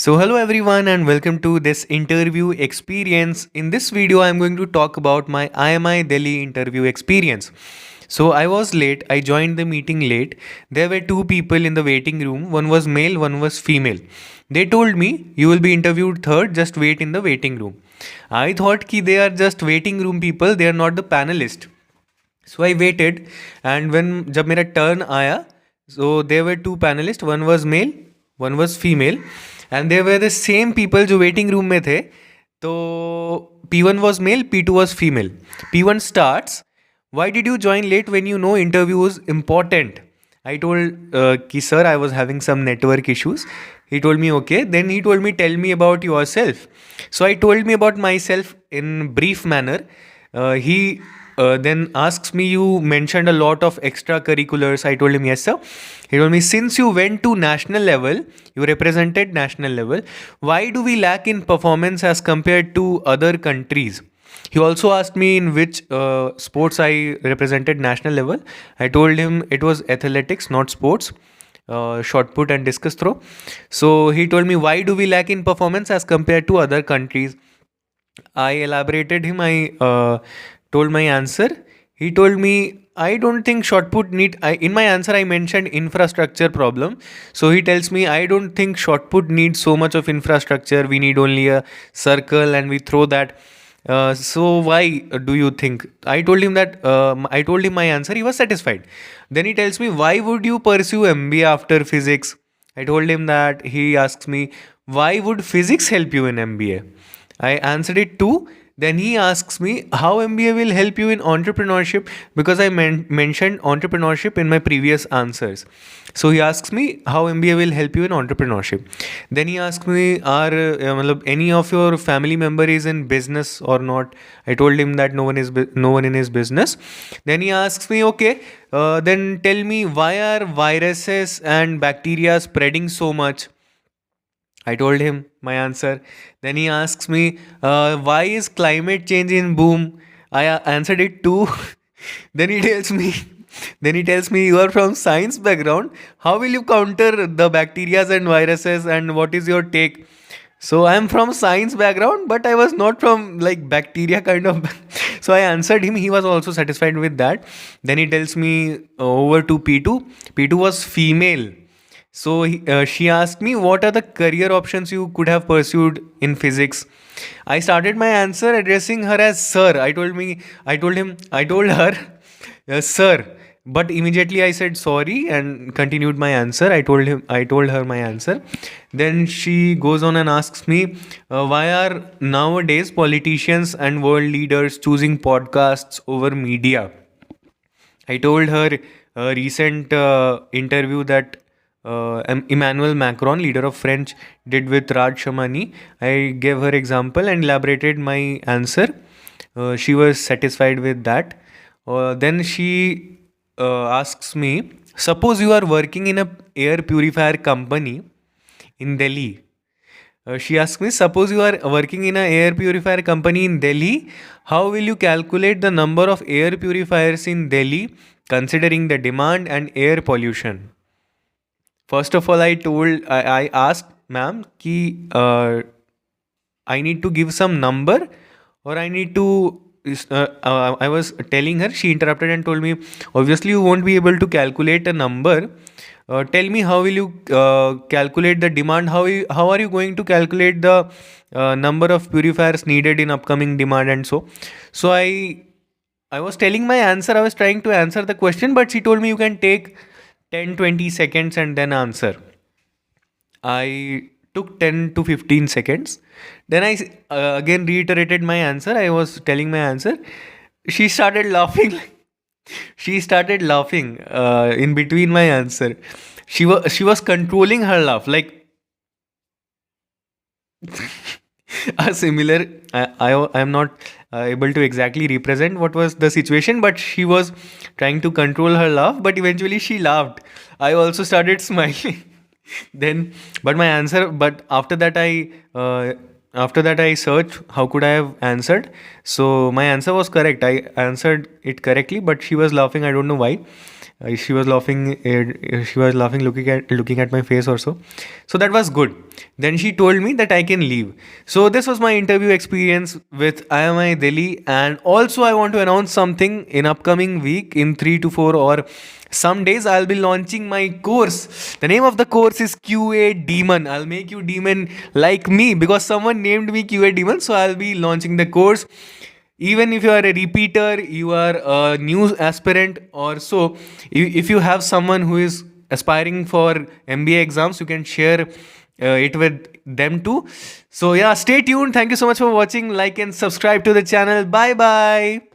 Hello everyone and welcome to this interview experience. In this video I'm going to talk about my IMI Delhi interview experience. I was late. I joined the meeting late. There were two people in the waiting room. One was male, one was female. They told me you will be interviewed third, just wait in the waiting room. I thought ki they are just waiting room people, they are not the panelist. So I waited, and when जब मेरा turn आया, so there were two panelists, one was male, one was female, and they were the same people जो waiting room में थे. तो P1 was male, P2 was female. P1 starts, why did you join late when you know interview is important? I told ki sir, I was having some network issues. He told me okay. Then he told me, tell me about yourself. So I told me about myself in brief manner. He then asks me, you mentioned a lot of extracurriculars. I told him yes sir. He told me, since you went to national level, you represented national level, why do we lack in performance as compared to other countries? He also asked me in which sports I represented national level. I told him it was athletics, not sports, shot put and discus throw. So he told me, why do we lack in performance as compared to other countries? I elaborated him. I told my answer. He told me, I don't think shot put need. In my answer, I mentioned infrastructure problem. So he tells me, I don't think shot put needs so much of infrastructure. We need only a circle and we throw that. So why do you think? I told him that. I told him my answer. He was satisfied. Then he tells me, why would you pursue MBA after physics? I told him that. He asks me, why would physics help you in MBA? I answered it too. Then he asks me how MBA will help you in entrepreneurship, because I mentioned entrepreneurship in my previous answers. So he asks me how MBA will help you in entrepreneurship. Then he asks me, are any of your family member is in business or not? I told him that no one in his business. Then he asks me, okay, then tell me, why are viruses and bacteria spreading so much? I told him my answer. Then he asks me, why is climate change in boom? I answered it too. then he tells me, you are from science background. How will you counter the bacteria and viruses? And what is your take? So I am from science background, but I was not from like bacteria kind of. So I answered him. He was also satisfied with that. Then he tells me over to P2. P2 was female. So she asked me, what are the career options you could have pursued in physics? I started my answer addressing her as sir. I told her, sir. But immediately I said sorry and continued my answer. I told her my answer. Then she goes on and asks me, why are nowadays politicians and world leaders choosing podcasts over media? I told her a recent interview that Emmanuel Macron, leader of French, did with Raj Shamani. I gave her example and elaborated my answer. She was satisfied with that. Then she asks me, suppose you are working in a air purifier company in Delhi. She asks me, suppose you are working in a air purifier company in Delhi, how will you calculate the number of air purifiers in Delhi considering the demand and air pollution? First of all, I asked ma'am ki I need to give some number or I need to. I was telling her. She interrupted and told me, obviously you won't be able to calculate a number. Tell me, how will you calculate the demand? How are you going to calculate the number of purifiers needed in upcoming demand and so? So I was telling my answer. I was trying to answer the question, but she told me you can take 10-20 seconds and then answer. I took 10 to 15 seconds. Then I again reiterated my answer. I was telling my answer. She started laughing. She started laughing in between my answer. She was controlling her laugh like a similar. I am not able to exactly represent what was the situation, but she was trying to control her laugh. But eventually she laughed. I also started smiling. Then, but my answer. But after that I searched how could I have answered. So my answer was correct. I answered it correctly, but she was laughing. I don't know why. She was laughing. She was laughing, looking at my face also. So that was good. Then she told me that I can leave. So this was my interview experience with IMI Delhi. And also, I want to announce something in upcoming week, in 3 to 4 or some days. I'll be launching my course. The name of the course is QA Demon. I'll make you demon like me because someone named me QA Demon. So I'll be launching the course. Even if you are a repeater, you are a new aspirant or so, if you have someone who is aspiring for MBA exams, you can share it with them too. So yeah, stay tuned. Thank you so much for watching. Like and subscribe to the channel. Bye bye.